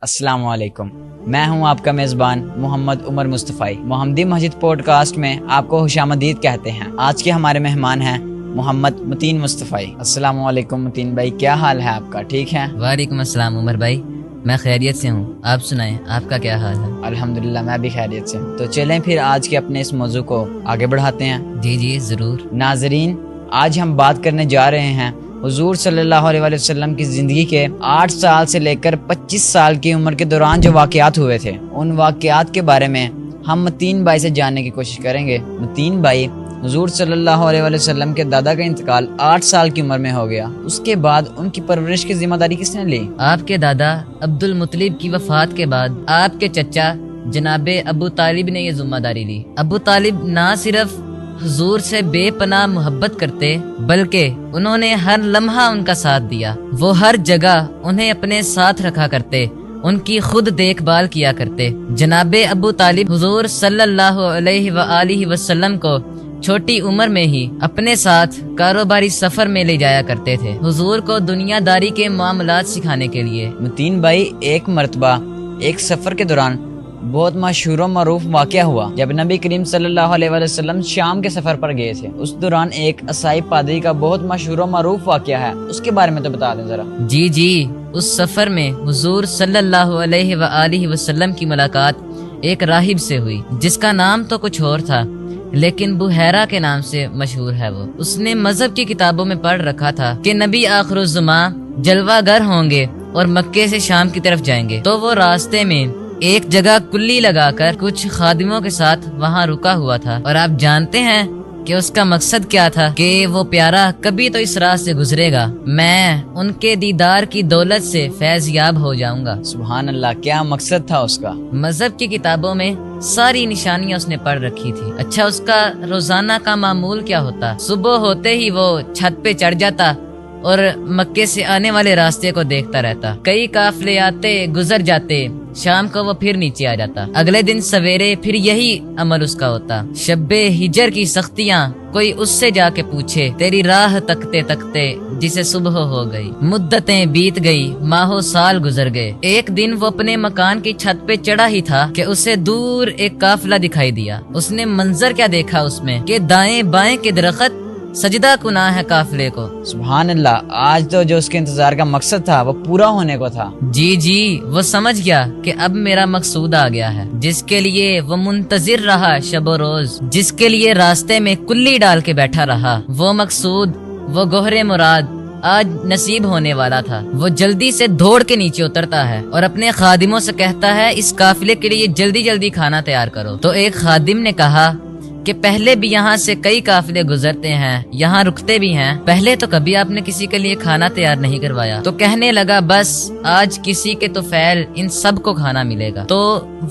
السلام علیکم، میں ہوں آپ کا میزبان محمد عمر مصطفی۔ محمدی مسجد پوڈ کاسٹ میں آپ کو خوش آمدید کہتے ہیں۔ آج کے ہمارے مہمان ہیں محمد متین مصطفی۔ السلام علیکم متین بھائی، کیا حال ہے آپ کا؟ ٹھیک ہے؟ وعلیکم السلام عمر بھائی، میں خیریت سے ہوں، آپ سنائیں آپ کا کیا حال ہے؟ الحمدللہ میں بھی خیریت سے ہوں۔ تو چلیں پھر آج کے اپنے اس موضوع کو آگے بڑھاتے ہیں۔ جی ضرور۔ ناظرین، آج ہم بات کرنے جا رہے ہیں حضور صلی اللہ علیہ وسلم کی زندگی کے 8 سال سے لے کر 25 سال کی عمر کے دوران جو واقعات ہوئے تھے، ان واقعات کے بارے میں ہم متین بھائی سے جاننے کی کوشش کریں گے۔ متین بھائی، حضور صلی اللہ علیہ وسلم کے دادا کا انتقال 8 سال کی عمر میں ہو گیا، اس کے بعد ان کی پرورش کی ذمہ داری کس نے لی؟ آپ کے دادا عبد المطلب کی وفات کے بعد آپ کے چچا جناب ابو طالب نے یہ ذمہ داری لی۔ ابو طالب نہ صرف حضور سے بے پناہ محبت کرتے بلکہ انہوں نے ہر لمحہ ان کا ساتھ دیا۔ وہ ہر جگہ انہیں اپنے ساتھ رکھا کرتے، ان کی خود دیکھ بھال کیا کرتے۔ جناب ابو طالب حضور صلی اللہ علیہ وآلہ وسلم کو چھوٹی عمر میں ہی اپنے ساتھ کاروباری سفر میں لے جایا کرتے تھے، حضور کو دنیا داری کے معاملات سکھانے کے لیے۔ متین بھائی، ایک مرتبہ ایک سفر کے دوران بہت مشہور و معروف واقعہ ہوا جب نبی کریم صلی اللہ علیہ وسلم شام کے سفر پر گئے تھے۔ اس دوران ایک عیسائی پادری کا بہت مشہور و معروف واقعہ ہے، اس کے بارے میں تو بتا دیں ذرا۔ جی، اس سفر میں حضور صلی اللہ علیہ وآلہ وسلم کی ملاقات ایک راہب سے ہوئی جس کا نام تو کچھ اور تھا لیکن بحیرہ کے نام سے مشہور ہے۔ وہ اس نے مذہب کی کتابوں میں پڑھ رکھا تھا کہ نبی آخر الزماں جلوہ گر ہوں گے اور مکے سے شام کی طرف جائیں گے، تو وہ راستے میں ایک جگہ کلی لگا کر کچھ خادموں کے ساتھ وہاں رکا ہوا تھا، اور آپ جانتے ہیں کہ اس کا مقصد کیا تھا کہ وہ پیارا کبھی تو اس راہ سے گزرے گا، میں ان کے دیدار کی دولت سے فیض یاب ہو جاؤں گا۔ سبحان اللہ، کیا مقصد تھا اس کا؟ مذہب کی کتابوں میں ساری نشانیاں اس نے پڑھ رکھی تھی۔ اچھا، اس کا روزانہ کا معمول کیا ہوتا؟ صبح ہوتے ہی وہ چھت پہ چڑھ جاتا اور مکے سے آنے والے راستے کو دیکھتا رہتا۔ کئی قافلے آتے گزر جاتے، شام کو وہ پھر نیچے آ جاتا۔ اگلے دن سویرے پھر یہی عمل اس کا ہوتا۔ شب ہجر کی سختیاں، کوئی اس سے جا کے پوچھے، تیری راہ تکتے تکتے جسے صبح ہو گئی، مدتیں بیت گئی، ماہو سال گزر گئے۔ ایک دن وہ اپنے مکان کی چھت پہ چڑھا ہی تھا کہ اسے دور ایک قافلہ دکھائی دیا۔ اس نے منظر کیا دیکھا اس میں کہ دائیں بائیں کے درخت سجدہ کناں ہے قافلے کو۔ سبحان اللہ، آج تو جو اس کے انتظار کا مقصد تھا وہ پورا ہونے کو تھا۔ جی، وہ سمجھ گیا کہ اب میرا مقصود آ گیا ہے، جس کے لیے وہ منتظر رہا شب و روز، جس کے لیے راستے میں کلی ڈال کے بیٹھا رہا، وہ مقصود، وہ گوہر مراد آج نصیب ہونے والا تھا۔ وہ جلدی سے دوڑ کے نیچے اترتا ہے اور اپنے خادموں سے کہتا ہے اس قافلے کے لیے جلدی کھانا تیار کرو۔ تو ایک خادم نے کہا کہ پہلے بھی یہاں سے کئی قافلے گزرتے ہیں، یہاں رکتے بھی ہیں، پہلے تو کبھی آپ نے کسی کے لیے کھانا تیار نہیں کروایا۔ تو کہنے لگا بس آج کسی کے تو فعل ان سب کو کھانا ملے گا۔ تو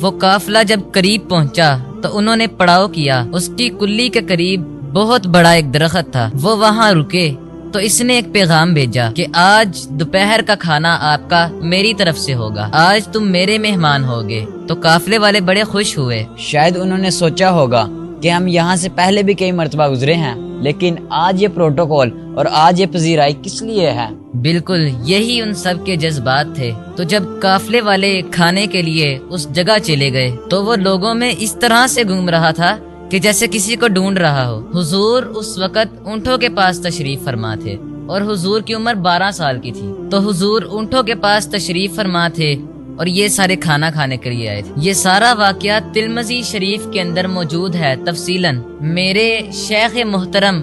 وہ قافلہ جب قریب پہنچا تو انہوں نے پڑاؤ کیا۔ اس کی کلی کے قریب بہت بڑا ایک درخت تھا، وہ وہاں رکے تو اس نے ایک پیغام بھیجا کہ آج دوپہر کا کھانا آپ کا میری طرف سے ہوگا، آج تم میرے مہمان ہوگے۔ تو قافلے والے بڑے خوش ہوئے۔ شاید انہوں نے سوچا ہوگا کہ ہم یہاں سے پہلے بھی کئی مرتبہ گزرے ہیں، لیکن آج یہ پروٹوکول اور آج یہ پذیرائی کس لیے ہے؟ بالکل یہی ان سب کے جذبات تھے۔ تو جب قافلے والے کھانے کے لیے اس جگہ چلے گئے تو وہ لوگوں میں اس طرح سے گھوم رہا تھا کہ جیسے کسی کو ڈھونڈ رہا ہو۔ حضور اس وقت اونٹوں کے پاس تشریف فرما تھے اور حضور کی عمر 12 سال کی تھی۔ تو حضور اونٹوں کے پاس تشریف فرما تھے اور یہ سارے کھانا کھانے کے لیے آئے تھے۔ یہ سارا واقعہ ترمذی شریف کے اندر موجود ہے تفصیلاً۔ میرے شیخ محترم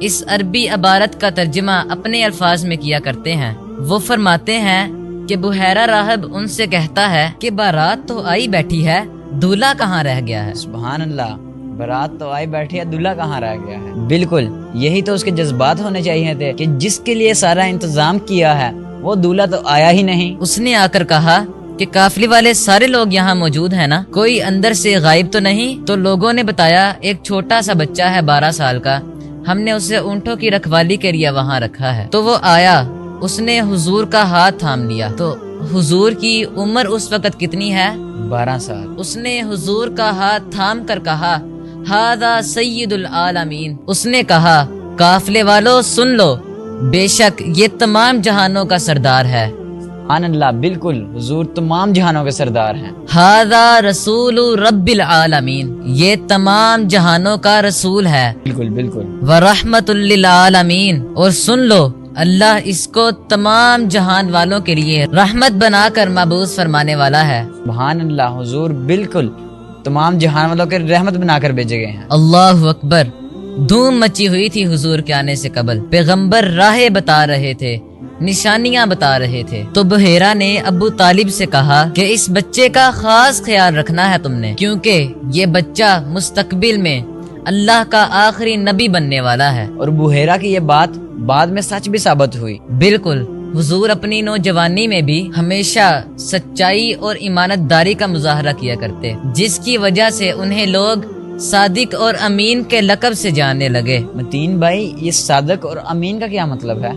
اس عربی عبارت کا ترجمہ اپنے الفاظ میں کیا کرتے ہیں۔ وہ فرماتے ہیں کہ بحیرہ راہب ان سے کہتا ہے کہ بارات تو آئی بیٹھی ہے، دولہا کہاں رہ گیا ہے؟ سبحان اللہ، بارات تو آئی بیٹھی ہے، دلہا کہاں رہ گیا ہے؟ بالکل یہی تو اس کے جذبات ہونے چاہیے تھے کہ جس کے لیے سارا انتظام کیا ہے وہ دلہا تو آیا ہی نہیں۔ اس نے آ کر کہا کہ قافلے والے سارے لوگ یہاں موجود ہیں نا، کوئی اندر سے غائب تو نہیں؟ تو لوگوں نے بتایا ایک چھوٹا سا بچہ ہے 12 سال کا، ہم نے اسے اونٹوں کی رکھوالی کے لیے وہاں رکھا ہے۔ تو وہ آیا، اس نے حضور کا ہاتھ تھام لیا۔ تو حضور کی عمر اس وقت کتنی ہے؟ 12 سال۔ اس نے حضور کا ہاتھ تھام کر کہا ھذا سید العالمین۔ اس نے کہا قافلے والو سن لو، بے شک یہ تمام جہانوں کا سردار ہے۔ سبحان اللہ، بالکل حضور تمام جہانوں کے سردار ہیں۔ ھذا رسول رب العالمین، یہ تمام جہانوں کا رسول ہے۔ بالکل بالکل۔ ورحمت للعالمین، اور سن لو اللہ اس کو تمام جہان والوں کے لیے رحمت بنا کر مبعوث فرمانے والا ہے۔ سبحان اللہ، حضور بالکل تمام جہان والوں کے رحمت بنا کر بھیجے گئے ہیں۔ اللہ اکبر۔ دھوم مچی ہوئی تھی حضور کے آنے سے قبل، پیغمبر راہیں بتا رہے تھے، نشانیاں بتا رہے تھے، تو بحیرہ نے ابو طالب سے کہا کہ اس بچے کا خاص خیال رکھنا ہے تم نے، کیونکہ یہ بچہ مستقبل میں اللہ کا آخری نبی بننے والا ہے۔ اور بحیرہ کی یہ بات بعد میں سچ بھی ثابت ہوئی۔ بالکل، حضور اپنی نوجوانی میں بھی ہمیشہ سچائی اور ایمانت داری کا مظاہرہ کیا کرتے، جس کی وجہ سے انہیں لوگ صادق اور امین کے لقب سے جاننے لگے۔ متین بھائی، یہ صادق اور امین کا کیا مطلب ہے؟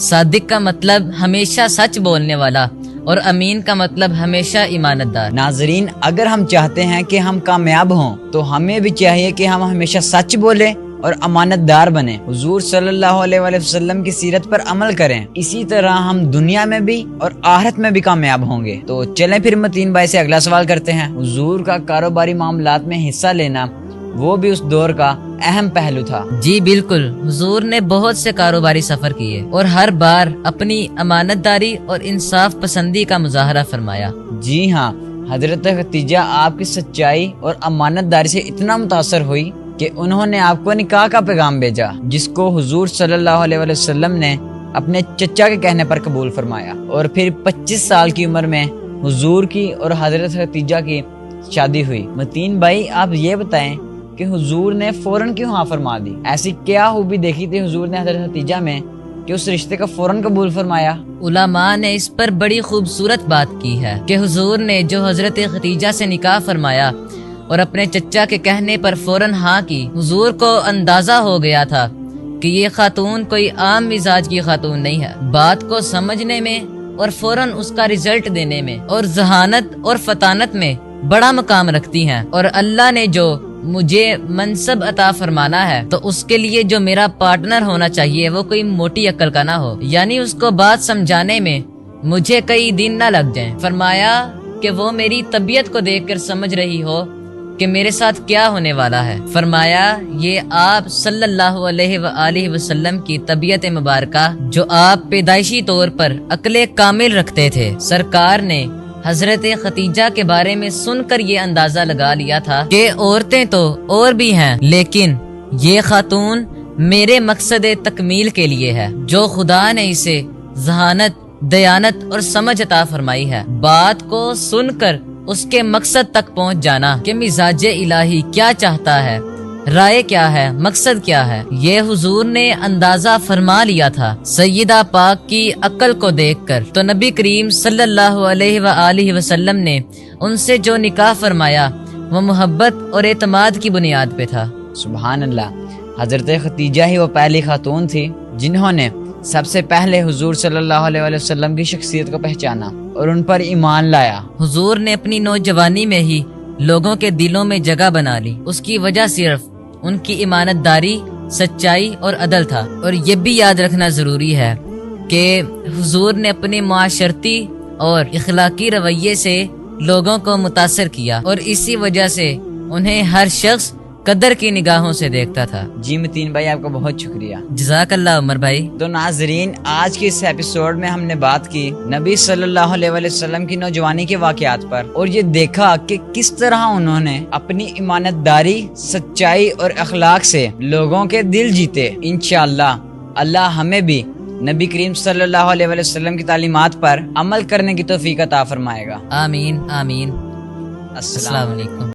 صادق کا مطلب ہمیشہ سچ بولنے والا، اور امین کا مطلب ہمیشہ ایمانت دار۔ ناظرین، اگر ہم چاہتے ہیں کہ ہم کامیاب ہوں تو ہمیں بھی چاہیے کہ ہم ہمیشہ سچ بولیں اور امانت دار بنیں، حضور صلی اللہ علیہ وآلہ وسلم کی سیرت پر عمل کریں، اسی طرح ہم دنیا میں بھی اور آخرت میں بھی کامیاب ہوں گے۔ تو چلیں پھر متین بھائی سے اگلا سوال کرتے ہیں۔ حضور کا کاروباری معاملات میں حصہ لینا وہ بھی اس دور کا اہم پہلو تھا۔ جی بالکل، حضور نے بہت سے کاروباری سفر کیے اور ہر بار اپنی امانت داری اور انصاف پسندی کا مظاہرہ فرمایا۔ جی ہاں، حضرت خدیجہ آپ کی سچائی اور امانت داری سے اتنا متاثر ہوئی کہ انہوں نے آپ کو نکاح کا پیغام بھیجا، جس کو حضور صلی اللہ علیہ وآلہ وسلم نے اپنے چچا کے کہنے پر قبول فرمایا، اور پھر 25 سال کی عمر میں حضور کی اور حضرت خدیجہ کی شادی ہوئی۔ متین بھائی، آپ یہ بتائیں کہ حضور نے فوراً کیوں ہاں فرما دی؟ ایسی کیا خوبی دیکھی تھی حضور نے حضرت خدیجہ میں کہ اس رشتے کا فوراً قبول فرمایا؟ علماء نے اس پر بڑی خوبصورت بات کی ہے کہ حضور نے جو حضرت خدیجہ سے نکاح فرمایا اور اپنے چچا کے کہنے پر فوراً ہاں کی، حضور کو اندازہ ہو گیا تھا کہ یہ خاتون کوئی عام مزاج کی خاتون نہیں ہے، بات کو سمجھنے میں اور فوراً اس کا رزلٹ دینے میں اور ذہانت اور فطانت میں بڑا مقام رکھتی ہیں، اور اللہ نے جو مجھے منصب عطا فرمانا ہے تو اس کے لیے جو میرا پارٹنر ہونا چاہیے وہ کوئی موٹی عقل کا نہ ہو، یعنی اس کو بات سمجھانے میں مجھے کئی دن نہ لگ جائیں۔ فرمایا کہ وہ میری طبیعت کو دیکھ کر سمجھ رہی ہو کہ میرے ساتھ کیا ہونے والا ہے۔ فرمایا یہ آپ صلی اللہ علیہ وآلہ وسلم کی طبیعت مبارکہ جو آپ پیدائشی طور پر عقل کامل رکھتے تھے، سرکار نے حضرت خدیجہ کے بارے میں سن کر یہ اندازہ لگا لیا تھا کہ عورتیں تو اور بھی ہیں، لیکن یہ خاتون میرے مقصد تکمیل کے لیے ہے جو خدا نے اسے ذہانت، دیانت اور سمجھ عطا فرمائی ہے۔ بات کو سن کر اس کے مقصد تک پہنچ جانا کہ مزاج الہی کیا چاہتا ہے، رائے کیا ہے، مقصد کیا ہے، یہ حضور نے اندازہ فرما لیا تھا سیدہ پاک کی عقل کو دیکھ کر۔ تو نبی کریم صلی اللہ علیہ وآلہ وسلم نے ان سے جو نکاح فرمایا وہ محبت اور اعتماد کی بنیاد پہ تھا۔ سبحان اللہ، حضرت خدیجہ ہی وہ پہلی خاتون تھی جنہوں نے سب سے پہلے حضور صلی اللہ علیہ وآلہ وسلم کی شخصیت کو پہچانا اور ان پر ایمان لایا۔ حضور نے اپنی نوجوانی میں ہی لوگوں کے دلوں میں جگہ بنا لی، اس کی وجہ صرف ان کی ایمانت داری، سچائی اور عدل تھا۔ اور یہ بھی یاد رکھنا ضروری ہے کہ حضور نے اپنے معاشرتی اور اخلاقی رویے سے لوگوں کو متاثر کیا، اور اسی وجہ سے انہیں ہر شخص قدر کی نگاہوں سے دیکھتا تھا۔ جی متین بھائی، آپ کا بہت شکریہ۔ جزاک اللہ عمر بھائی۔ تو ناظرین، آج کے اس ایپیسوڈ میں ہم نے بات کی نبی صلی اللہ علیہ وآلہ وسلم کی نوجوانی کے واقعات پر، اور یہ دیکھا کہ کس طرح انہوں نے اپنی ایمانت داری، سچائی اور اخلاق سے لوگوں کے دل جیتے۔ انشاءاللہ اللہ ہمیں بھی نبی کریم صلی اللہ علیہ وآلہ وسلم کی تعلیمات پر عمل کرنے کی توفیق عطا فرمائے گا۔ آمین آمین۔ السلام السلام علیکم۔